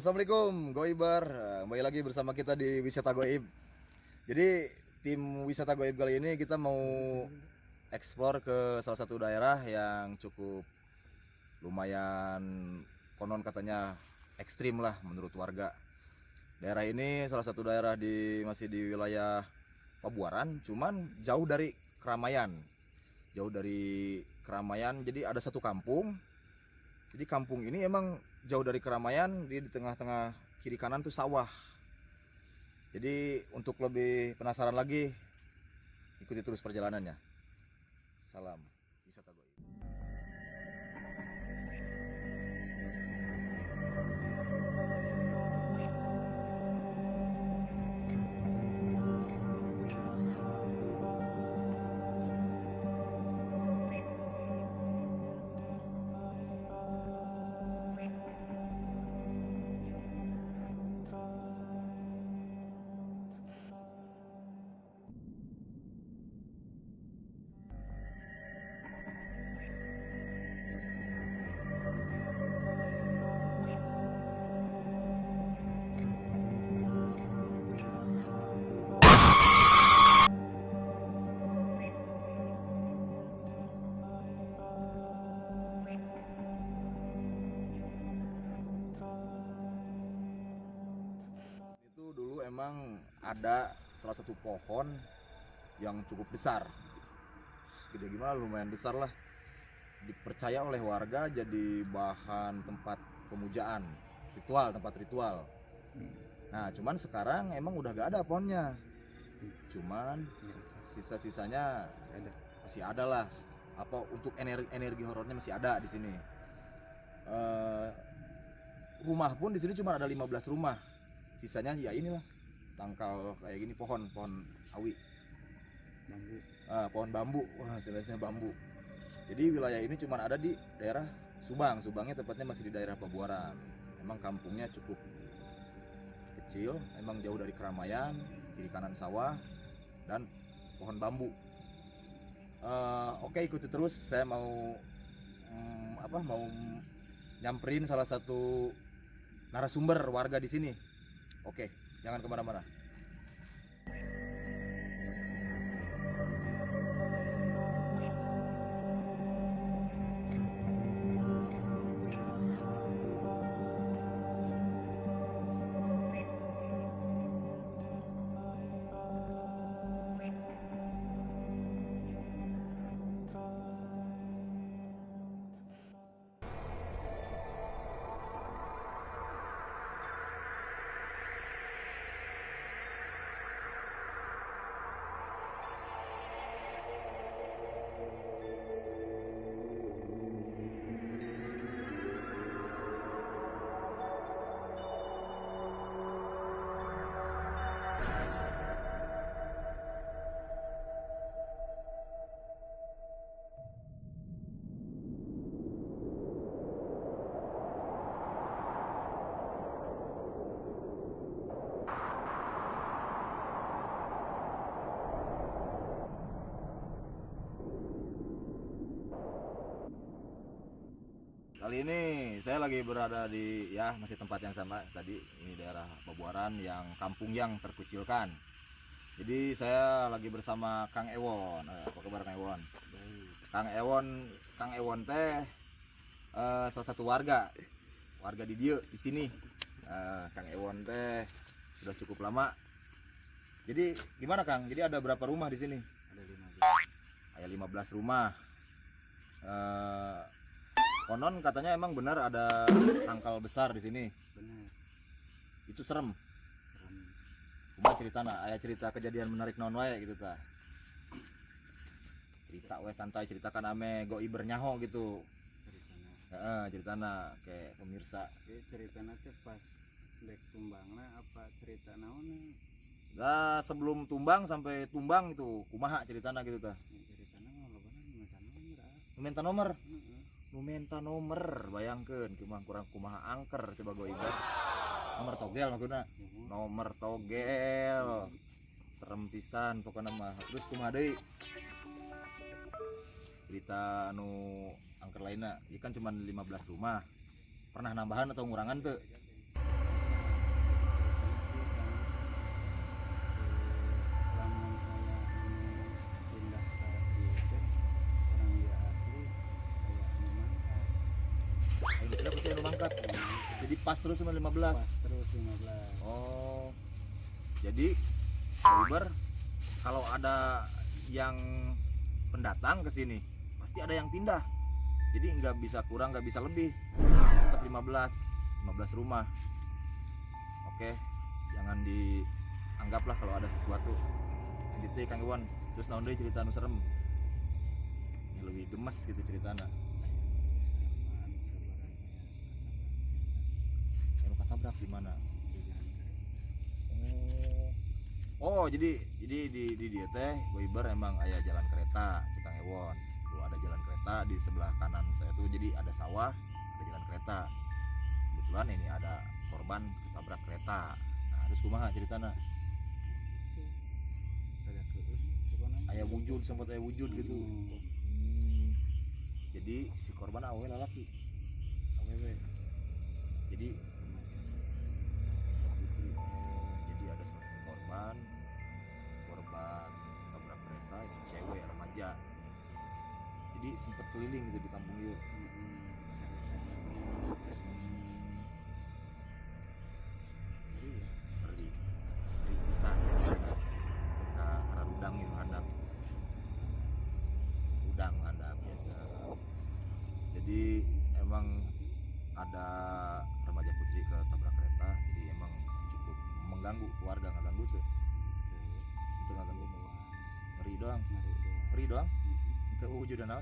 Assalamualaikum Goibar, kembali lagi bersama kita di Wisata Goib. Jadi tim Wisata Goib kali ini kita mau eksplor ke salah satu daerah yang cukup lumayan konon katanya ekstrim lah menurut warga. Daerah ini salah satu daerah masih di wilayah Pabuaran, cuman jauh dari keramaian. Jadi ada satu kampung. Jadi kampung ini emang jauh dari keramaian, di tengah-tengah kiri kanan tuh sawah. Jadi untuk lebih penasaran lagi, ikuti terus perjalanannya. Salam Wisata Goib. Itu dulu emang ada salah satu pohon yang cukup besar. Gede gimana, lumayan besar lah. Dipercaya oleh warga jadi bahan tempat pemujaan, tempat ritual. Nah, cuman sekarang emang udah gak ada pohonnya. Cuman sisa-sisanya masih ada lah. Atau untuk energi horornya masih ada di sini. Rumah pun di sini cuma ada 15 rumah. Sisanya ya inilah tangkal kayak gini, pohon awi, pohon bambu. Wah, jelasnya bambu. Jadi wilayah ini cuma ada di daerah Subangnya tepatnya masih di daerah Pabuaran. Emang kampungnya cukup kecil, emang jauh dari keramaian, kiri kanan sawah dan pohon bambu. Oke, ikuti terus, saya mau mau nyamperin salah satu narasumber warga di sini. Oke, jangan kemana-mana. Kali ini saya lagi berada di masih tempat yang sama tadi, ini daerah Pabuaran yang kampung yang terkucilkan. Jadi saya lagi bersama Kang Ewon. Apa kabar Kang Ewon? Kang Ewon teh salah satu warga di dieu di sini. Kang Ewon teh sudah cukup lama. Jadi gimana Kang? Jadi ada berapa rumah di sini? Ada 15 rumah. Konon katanya emang benar ada tangkal besar di sini. Benar. Itu serem. Cuma cerita kejadian menarik naon wae gitu ta. Cerita we santai, ceritakan ame Goiber nyaho gitu. Ceritana kayak pemirsa. Ceritana teh pas dek tumbangna apa cerita naon? Nah, sebelum tumbang sampai tumbang itu kumaha ceritana gitu ta. Ceritana ngalobanan Minta nomor. Minta nomor, bayangkeun kurang kumaha angker coba Goiber. Nomor togel maksudna. Nomor togel. Serem pisan pokoknya mah. Terus kumaha deui? Cerita anu angker lainnya, ikan cuma 15 rumah. Pernah nambahan atau ngurangan tuh? diangkat. Jadi pas terus sama 15. pas terus 15. Oh. Jadi Goiber kalau ada yang pendatang ke sini pasti ada yang pindah. Jadi nggak bisa kurang, nggak bisa lebih. Tetap 15 rumah. Oke, jangan dianggaplah kalau ada sesuatu. Lanjut Kang Iwan. Terus naon deui cerita anu serem. Ini lebih gemes gitu ceritana. Anu katabrak di mana? Oh, jadi di dia teh Goiber emang aya jalan kereta di Kang Ewon. Tuh ada jalan kereta di sebelah kanan saya tuh, jadi ada sawah, ada jalan kereta. Kebetulan ini ada korban ketabrak kereta. Nah, terus kumaha ceritana? Aya wujud, sempat aya wujud gitu. Jadi si korban awewe lalaki. Awewe. Jadi ada satu korban tabrak kereta itu cewek remaja. Jadi sempat keliling gitu di kampung itu. Ngeri pisan ketika rudang itu handap. Udang handap biasa. Jadi emang ada remaja putri ketabrak kereta, jadi emang cukup mengganggu keluarga. Ngaganggu tuh itu ngaganggu ngeri doang itu wujudan naon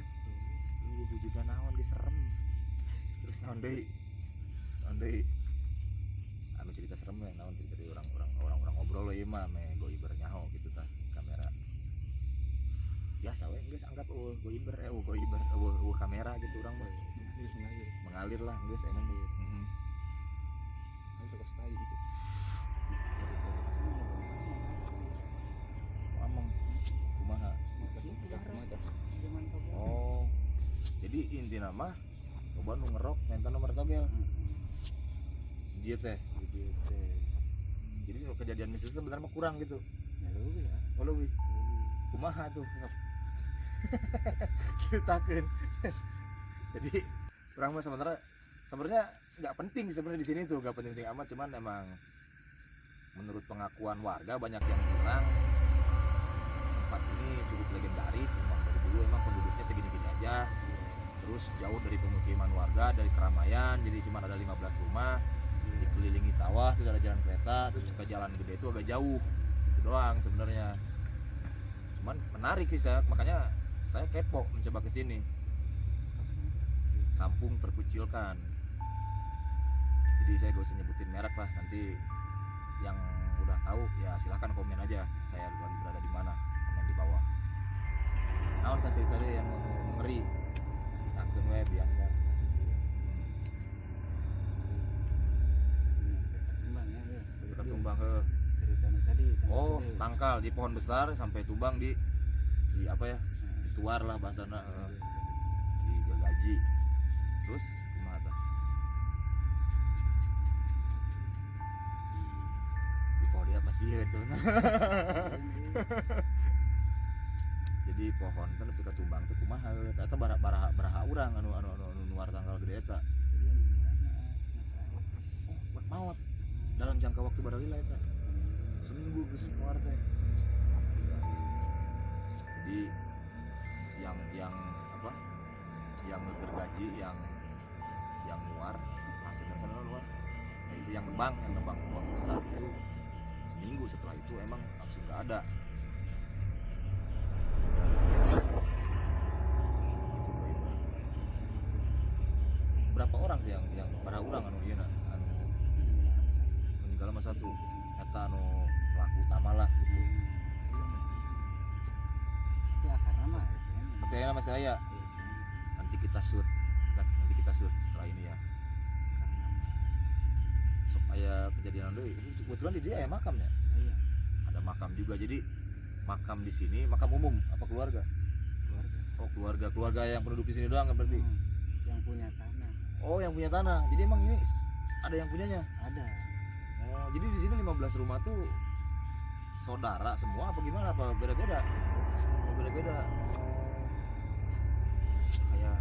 wujudan naon diserem. Terus naon deui anu cerita serem ya, naon cerita dari orang ngobrol we mah me Goiber nyaho gitu tah kamera biasa we geus anggap Goiber kamera gitu orang mah mengalir lah geus emang amang kumaha. Oh, jadi inti nama coba nu ngerok minta nomor togel dia teh. Jadi kejadian mistis sebenarnya mah kurang gitu. Oh lebih kumaha tuh ceritakeun. Jadi orang mah sebenarnya nggak penting sebenarnya di sini tuh, nggak penting amat, cuman emang menurut pengakuan warga banyak yang bilang tempat ini cukup legendaris. Emang dari dulu emang penduduknya segini-gini aja, terus jauh dari pemukiman warga, dari keramaian, jadi cuma ada 15 rumah, dikelilingi sawah, terus ada jalan kereta, terus ke jalan gede itu agak jauh, itu doang sebenarnya. Cuman menarik sih makanya saya kepo mencoba kesini. Kampung terkucilkan, jadi saya gak usah nyebutin merek lah, nanti yang udah tahu ya silahkan komen aja saya lagi berada di mana, komen di bawah. Naon cerita deh yang ngeri ceritakeun we biasa. Dekat tumbang ke oh tangkal di pohon besar sampai tumbang di apa ya, dituar lah bahasana, di gergaji. Terus kumaha tah? Di pohon dia pasti ya itu. Jadi pohon kan ketika tumbang teh kumaha eta baraha urang anu nuar tanggal gede eta. Oh, maut dalam jangka waktu baralila eta. Seminggu geus nuar teh. Jadi yang apa? Yang gergaji yang muar hasilnya kan luar. Nah, itu yang nebang pohon besar itu seminggu setelah itu emang langsung nggak ada. Berapa orang sih yang para urang anu ieu anu meninggal mah satu eta anu pelaku utama lah gitu. Tapi nama saya nanti kita shoot setelah ini ya. Supaya kejadian deui. Kebetulan di dia ya makamnya. Iya. Ada makam juga. Jadi makam di sini makam umum apa keluarga? Oh, keluarga yang penduduk di sini doang kan berarti. Yang punya tanah. Oh, yang punya tanah. Jadi emang ini ada yang punyanya? Ada. Oh, jadi di sini 15 rumah tuh saudara semua apa gimana, apa beda-beda? Oh, beda-beda. Kayak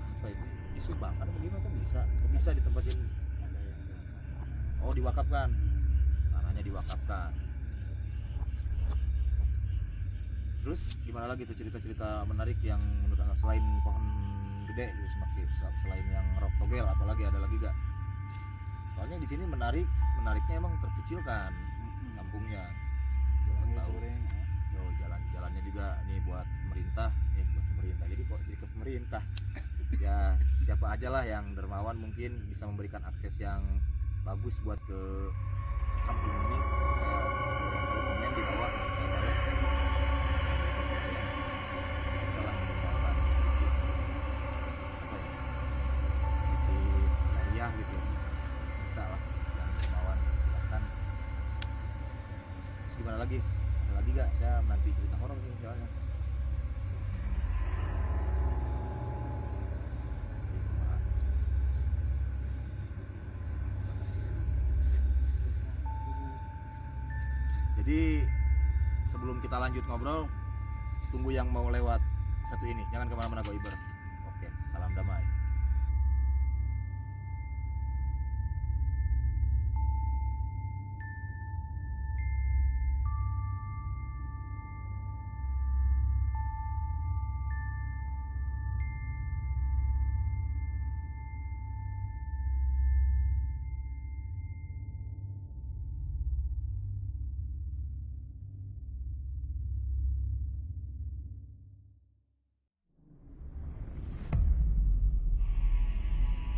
apa itu? Disumbangkan apa gimana, kok bisa? bisa ditempatin. ada yang enggak. Oh, diwakafkan. Tanahnya diwakafkan. Terus gimana lagi tuh cerita-cerita menarik yang menurut Anda selain pohon gede gitu, selain yang rok togel, apalagi ada lagi gak? Soalnya di sini menariknya emang terkecilkan kampungnya. Jalannya Tahu. goreng Yo, jalannya juga nih buat pemerintah, jadi kok jadi ke pemerintah. Ya siapa aja lah yang dermawan mungkin bisa memberikan akses yang bagus buat ke kampung ini. Saya komen di bawah, saya balas. Bisa lah menyumbangkan sedikit hadiah gitu, bisa lah yang dermawan silahkan. Terus gimana lagi? Ada lagi gak? Saya nanti cerita horor nih soalnya. Jadi sebelum kita lanjut ngobrol, tunggu yang mau lewat satu ini, jangan kemana-mana Goiber. Oke, salam damai.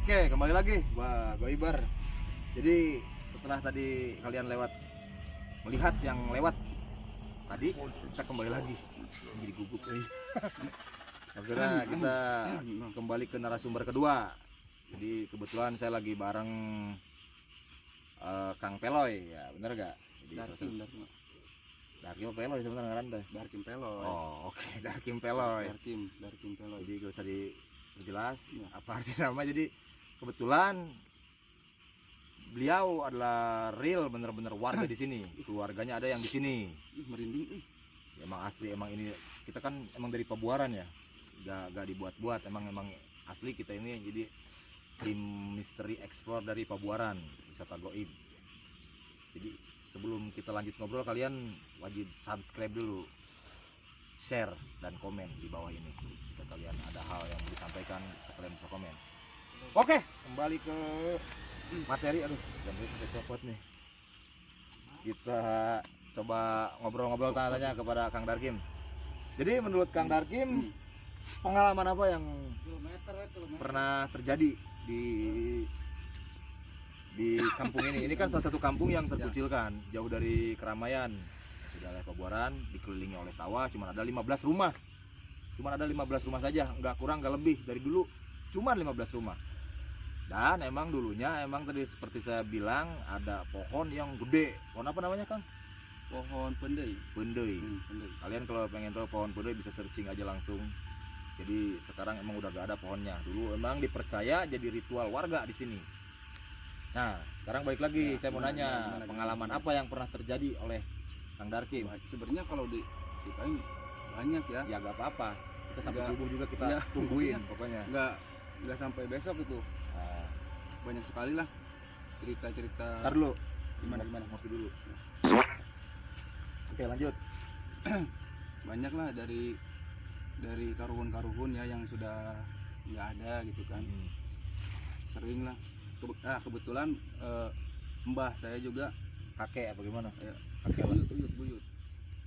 Oke, kembali lagi, wah Goiber. Jadi setelah tadi kalian melihat yang lewat tadi, kita kembali lagi. Jadi gugup nih. Akhirnya kita kembali ke narasumber kedua. Jadi kebetulan saya lagi bareng Kang Peloy, ya bener gak? Jadi Darkim Peloy sebenarnya ngaran teh. Darkim Peloy. Oh, oke, Darkim Peloy. Darkim Peloy. Jadi gak usah diperjelas Ya. apa arti nama. Jadi kebetulan beliau adalah real bener-bener warga di sini. Keluarganya ada yang di sini. Ih, merinding ih. Emang asli, emang ini kita kan emang dari Pabuaran ya. Gak dibuat-buat, emang asli kita ini. Jadi tim misteri explore dari Pabuaran, wisata goib. Jadi sebelum kita lanjut ngobrol, kalian wajib subscribe dulu, share dan komen di bawah ini. Jika kalian ada hal yang disampaikan, kalian bisa komen. Oke, kembali ke materi. Aduh, jamnya sampai copot nih. Kita coba ngobrol-ngobrol, tanya kepada Kang Darkim. Jadi menurut Kang Darkim, pengalaman apa yang Kilometer. pernah terjadi di kampung ini? Ini kan salah satu kampung yang terkucilkan, jauh dari keramaian. Sudah oleh Pabuaran, dikelilingi oleh sawah, cuma ada 15 rumah. Cuma ada 15 rumah saja, nggak kurang nggak lebih. Dari dulu cuma 15 rumah. Dan emang dulunya emang tadi seperti saya bilang ada pohon yang gede. Pohon apa namanya, Kang? Pohon pendei. Pendei. Pendei. Kalian kalau pengen tahu pohon pendei bisa searching aja langsung. Jadi sekarang emang udah gak ada pohonnya. Dulu emang dipercaya jadi ritual warga di sini. Nah, sekarang balik lagi, saya mau nanya pengalaman apa yang pernah terjadi oleh Kang Darkim? Sebenarnya kalau diceritain banyak ya. Ya gak apa-apa. Kita sampai Nggak. subuh juga kita Iya. tungguin pokoknya. Nggak sampai besok itu. Nah, Banyak sekali lah cerita-cerita. ntar dulu. Gimana? Ngopi dulu. Oke, lanjut. Banyak lah dari karuhun-karuhun ya yang sudah nggak ada gitu kan. Sering lah. Kebetulan mbah saya juga Kakek apa gimana? kakek buyut.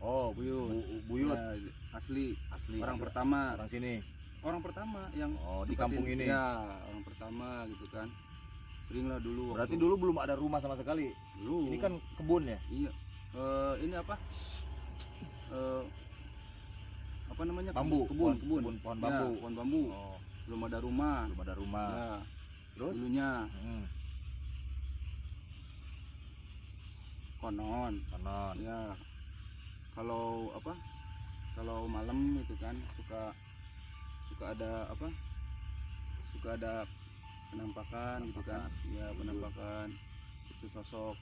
Oh, buyut. Ya, asli orang asli pertama orang sini. orang pertama yang Di kampung ini. ya orang pertama gitu kan. Sering lah dulu. Berarti dulu belum ada rumah sama sekali. dulu Ini kan kebun ya? iya. Ini apa? Apa namanya? Bambu. Kebun. Pohon Ya, bambu. pohon bambu. Oh, Belum ada rumah. belum ada rumah. Ya, Terus? dulunya Hmm, konon. kanan. Ya. Kalau apa? Kalau malam itu kan suka ada apa? Suka ada penampakan gitu kan. Ya, penampakan sesosok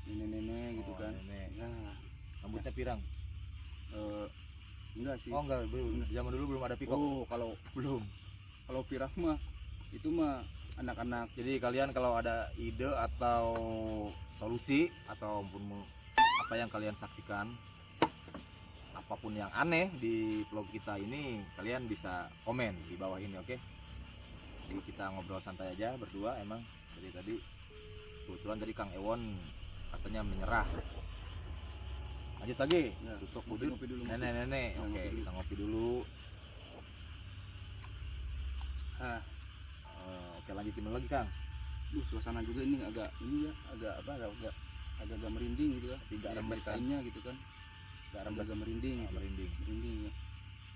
nenek-nenek gitu Oh, kan. nenek. Ya, Rambutnya pirang. enggak sih. Oh enggak, belum. Zaman dulu belum ada pikok. Oh, kalau Belum. pirang mah itu mah anak-anak. Jadi kalian kalau ada ide atau solusi ataupun apa yang kalian saksikan, apapun yang aneh di vlog kita ini, kalian bisa komen di bawah ini, oke? Jadi kita ngobrol santai aja berdua. Emang dari tadi kebetulan tadi Kang Ewon katanya menyerah. Lanjut lagi, Ya, tusuk ngopi bubur dulu. nenek-nenek. Ya, Oke, ngopi dulu. kita ngopi dulu. Ah, Oke, lanjutin dulu lagi Kang. suasana juga ini agak ini ya, agak merinding gitu ya. Tapi nggak rembes kan? Ceritain gitu kan. Gak rembes, Agak merinding gitu. merinding. Merinding ya.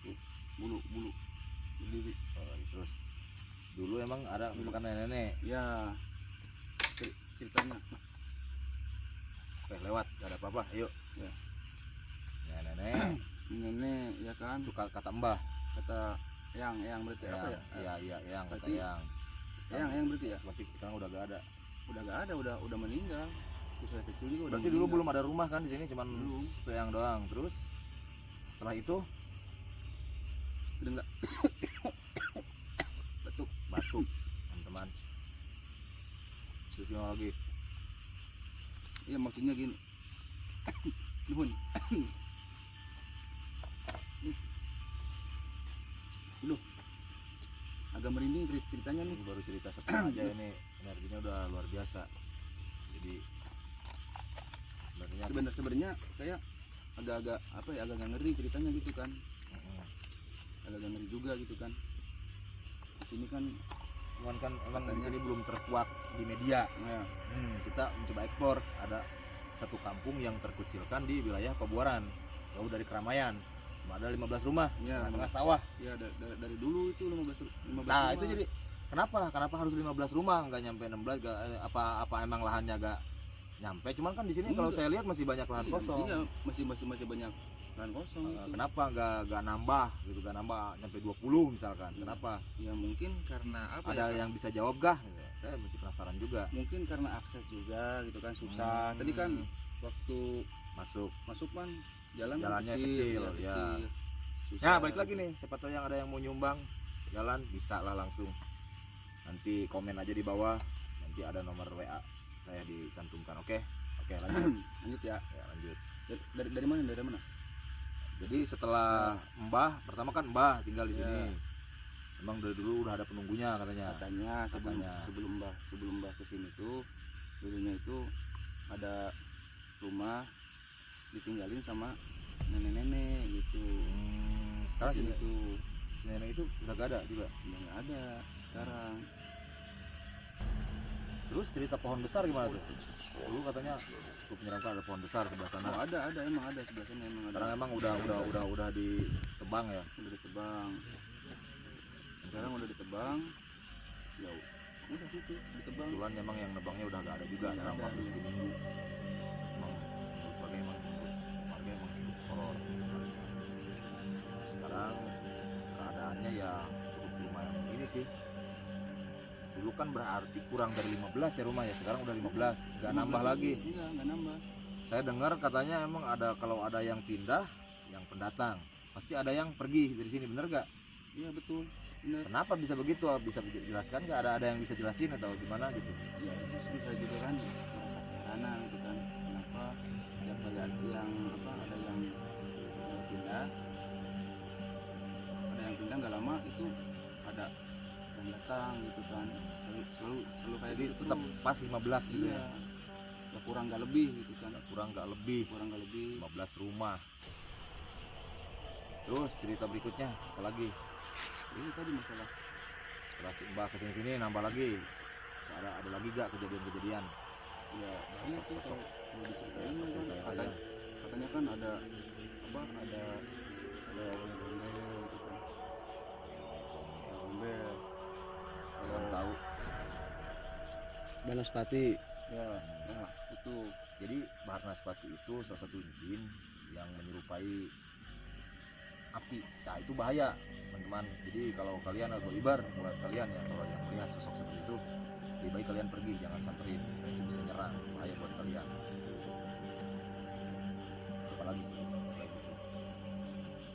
Tuh, bulu berdiri. Terus dulu emang ada bukan nenek-nenek. Ya, ceritanya. Oke, lewat, gak ada apa-apa, ayo. Ya. Nenek Nenek ya kan, suka kata mbah. kata yang berarti apa ya? Iya, yang kata Berarti- yang. Yang berarti ya. Berarti sekarang udah gak ada. Udah gak ada, udah meninggal. Terus saya kecil juga udah Berarti dulu meninggal. belum ada rumah kan di sini, cuman Belum. satu yang doang. Terus setelah itu Udah enggak batuk. batuk, teman-teman. Terus gimana lagi? Iya maksudnya gini. Nuhun. Duh. Agak merinding ceritanya nih. Ini baru cerita setengah aja ini, energinya udah luar biasa. Jadi Sebenarnya saya agak apa ya, agak ngeri ceritanya gitu kan. Agak ngeri juga gitu kan. Di sini kan cuman kan emang di sini belum terkuak di media. ya, Kita mencoba ekspor. Ada satu kampung yang terkucilkan di wilayah Pabuaran, jauh dari keramaian. Cuma ada 15 rumah, Ya, tengah sawah. ya dari dulu itu 15 Nah rumah. itu jadi kenapa harus 15 rumah, nggak nyampe 16? Apa emang lahannya nggak nyampe? Cuman kan di sini kalau Enggak. saya lihat masih banyak lahan kosong. Iya, masih banyak lahan kosong itu. Kenapa nggak nambah gitu, nggak nambah nyampe 20 misalkan? Kenapa? Ya mungkin karena apa Ada ya? yang bisa jawab gah? Gitu. Saya masih penasaran juga. Mungkin karena akses juga gitu kan susah. Tadi kan waktu masuk kan Jalannya kecil, kecil, ya. Susah. Nah balik lagi nih, siapa tahu yang ada yang mau nyumbang jalan, bisa lah langsung. Nanti komen aja di bawah, nanti ada nomor WA saya dicantumkan. Oke lanjut. Lanjut ya. Ya lanjut. Dari mana? Dari mana? Jadi setelah Mbah, pertama kan Mbah tinggal di Ya. sini. Emang dari dulu udah ada penunggunya katanya. Katanya Katanya. sebelum Mbah kesini tuh dulunya itu ada rumah ditinggalin sama nenek-nenek gitu. Sekarang Di sini sini tuh nenek itu udah gak ada juga. udah nggak ada sekarang. Terus cerita pohon besar gimana tuh? Dulu katanya cukup menyeramkan, ada pohon besar sebelah sana. Oh, ada emang ada sebelah sana emang ada. Sekarang emang udah ditebang ya. Udah ditebang. Sekarang udah ditebang. Ya udah gitu ditebang. Kebetulan emang yang nebangnya udah gak ada juga Nggak dalam ada. waktu seminggu. Emang menurut warga emang hidup horor. Sekarang keadaannya ya cukup lumayan ini sih. Dulu kan berarti kurang dari 15 ya rumah ya. Sekarang udah 15, nggak nambah lagi. Iya nggak nambah. Saya dengar katanya emang ada, kalau ada yang pindah, yang pendatang, pasti ada yang pergi dari sini, bener gak? Iya betul benar. Kenapa bisa begitu? Bisa dijelaskan nggak? Ada yang bisa jelasin atau gimana gitu? Ya justru saya juga kan merasa keheranan gitu kan, kenapa ada yang apa, ada yang pindah, nggak lama itu ada yang datang gitu kan, selalu kayak Jadi gitu tetap terus. pas 15 gitu Iya, ya. nggak kurang nggak lebih gitu kan, Kurang nggak lebih kurang nggak lebih. 15 rumah. Terus cerita berikutnya apa lagi? Ini tadi masalah Setelah Mbak kesini sini nambah lagi. Ada lagi gak kejadian-kejadian? ya banyak sih kalau diceritain kan, Saya aja. katanya kan ada apa, ada rombel gitu kan, rombel Yang tahu. Banaspati ya, itu Jadi Bahar Naspati itu salah satu jin yang menyerupai api. Nah itu bahaya teman-teman. Jadi kalau kalian atau ibar buat kalian ya, kalau yang melihat sosok seperti itu, lebih baik kalian pergi, jangan samperin. Itu bisa nyerang, bahaya buat kalian. Apalagi selain itu.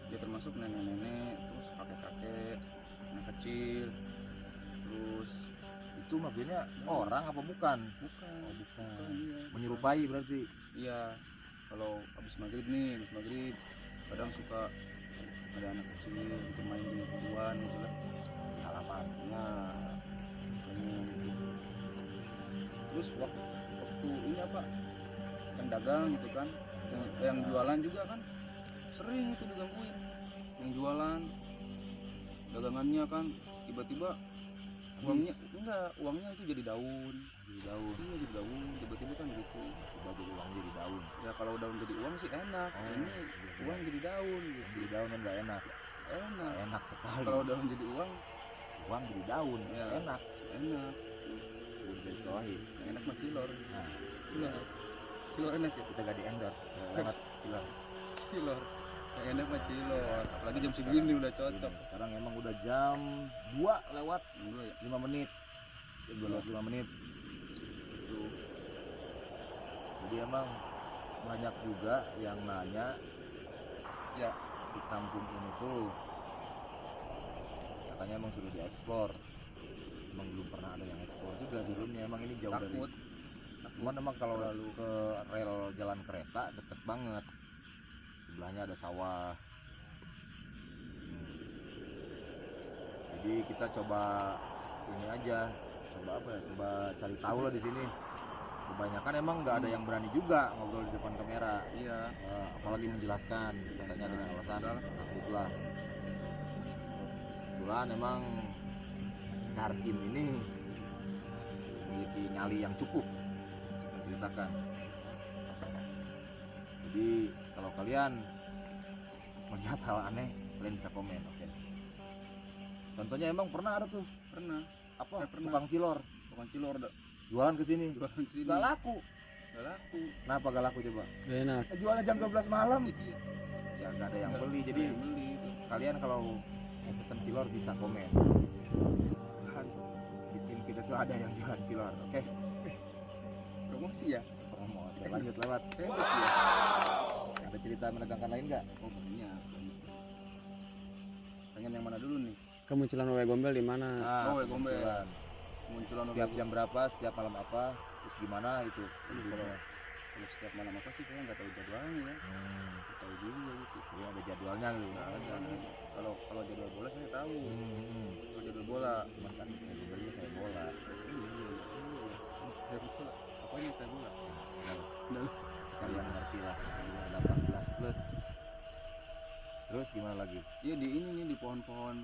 dia termasuk nenek-nenek, terus kakek-kakek, anak kecil, terus itu maksudnya orang apa bukan? Bukan. Oh, bukan. Iya. Menyerupai berarti. Iya. Kalau habis maghrib nih, habis maghrib kadang suka ada anak kecil gitu main di kuburan gitu lah. Di halaman. Ya. Makanya gitu. Terus waktu ini apa? Yang dagang gitu kan, yang jualan juga kan sering itu digangguin. Yang jualan dagangannya kan tiba-tiba uangnya itu jadi daun. Iya, jadi daun tiba-tiba kan gitu. Coba jadi uang jadi daun. Ya kalau daun jadi uang sih enak. Oh, Ini iya. uang jadi daun gitu. Jadi daun kan nggak enak. Enak. Enak sekali. Kalau daun jadi uang uang jadi daun, Ya. enak. enak. Udah garis bawahi. Yang enak mah cilor. Nah, Cilor enak ya. kita gak di endorse. Lewat bilang. Cilor. Yang enak mah cilor. Apalagi jam segini udah cocok. Sekarang emang udah jam 2 lewat Dulu ya. 5 menit. Jam 2 lewat 5 menit. Itu. Jadi emang banyak juga yang nanya Ya. di kampung ini tuh katanya emang sudah diekspor. Emang belum pernah ada yang ekspor juga sebelumnya. Emang ini jauh dari. Takut. Cuman emang kalau lalu ke rel jalan kereta deket banget. Sebelahnya ada sawah. Jadi kita coba ini aja, coba apa ya? Coba cari tahu lah di sini. Kebanyakan emang nggak ada yang berani juga ngobrol di depan kamera. Iya. Apalagi menjelaskan, katanya dengan alasan takut lah. Kebetulan emang Darkim ini memiliki nyali yang cukup menceritakan. Jadi kalau kalian melihat hal aneh, kalian bisa komen, oke? Contohnya emang pernah ada tuh Pernah. apa? Pernah. Tukang cilor Tukang cilor jualan ke sini, jualan sini. nggak laku. Gak laku. Kenapa gak laku coba? Gak enak. Jualnya jam 12 malam, Iya. ya nggak ada yang beli. Jadi Yang beli itu. kalian kalau mau pesen cilor bisa komen. Kan di tim kita tuh ada yang jualan cilor, oke? Promosi ya. Promo, oke, lanjut lewat. Hebat sih ya. Ada cerita menegangkan lain nggak? Oh banyak. Pengen yang mana dulu nih? Kemunculan wewe gombel di mana? Oh, wewe gombel. kebetulan. Munculan Setiap jam berapa, setiap malam apa, terus gimana itu? kalau setiap malam apa sih saya nggak tahu jadwalnya ya. Nggak tahu juga gitu. Jadi ada jadwalnya gitu. Nggak ada. Kalau jadwal bola saya tahu. Hmm. Kalau jadwal bola. Cuman kan beli kayak bola. Saya lupa. Apanya saya bola? Nah, sekalian ngerti lah. 18 plus. Terus gimana lagi? Iya di ini nih di pohon-pohon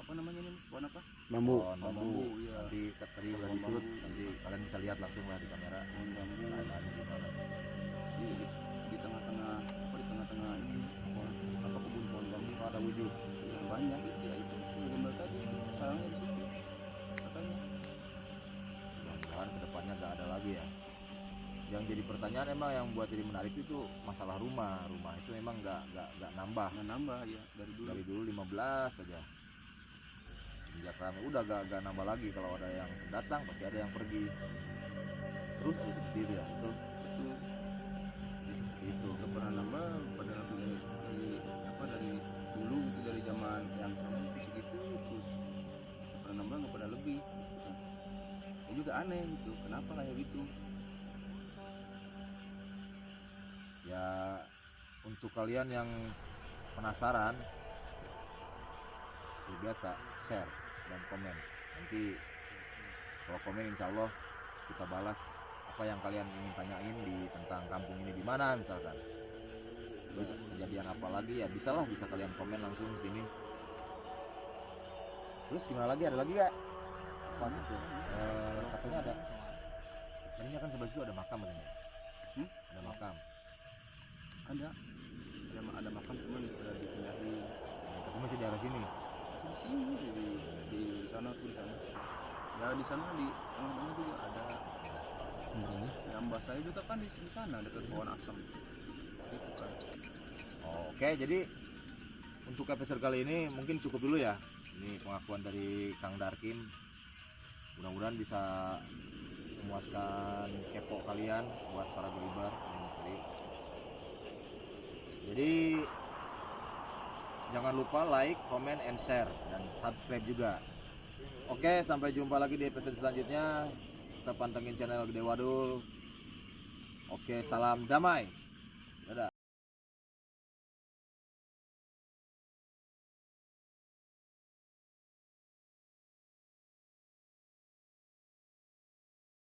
apa namanya nih? Pohon apa? Bambu. Pohon bambu. bambu, iya. Nanti tadi udah Pohon disut, bambu. nanti kalian bisa lihat langsung lah di kamera. Pohon bambu. Keadaannya gimana. Di tengah-tengah apa di tengah-tengah ini pohon apa kebun pohon bambu Ada wujud. yang banyak itu ya itu. Gambar tadi sarangnya di situ. Katanya. Mudah-mudahan kedepannya gak ada lagi ya. Yang jadi pertanyaan emang yang buat jadi menarik itu masalah rumah. Rumah itu emang gak nambah. Nggak nambah ya dari dulu. Dari dulu 15 saja. Sejak rame udah gak nambah lagi. Kalau ada yang datang pasti ada yang pergi. Terus aja seperti itu ya. Betul. Betul. Itu. Nggak pernah nambah padahal dari dulu gitu dari zaman yang sama itu segitu terus nggak pernah nambah nggak pernah lebih gitu kan. Ya juga aneh gitu kenapa kayak gitu. Ya untuk kalian yang penasaran seperti biasa share dan komen. Nanti kalau komen insya Allah kita balas apa yang kalian ingin tanyain di tentang kampung ini di mana misalkan. Terus kejadian apa lagi ya bisa kalian komen langsung di sini. Terus gimana lagi, ada lagi gak? Apaan itu? Katanya ada. Tadinya kan sebelah situ ada makam katanya. Ada makam. Ada makam cuman udah dipindahin Tapi masih di arah sini. di sini di sana tuh di sana ya di sana di tengah-tengah juga ada ya mbak saya juga kan di sana dekat pohon asam itu kan. Oh, oke, jadi untuk episode kali ini mungkin cukup dulu ya. Ini pengakuan dari Kang Darkim. Mudah-mudahan bisa memuaskan kepo kalian buat para belibar dan misteri. Jadi jangan lupa like, comment, and share dan subscribe juga. Oke, sampai jumpa lagi di episode selanjutnya. Tetap pantengin channel Gede Wadul. Oke, salam damai.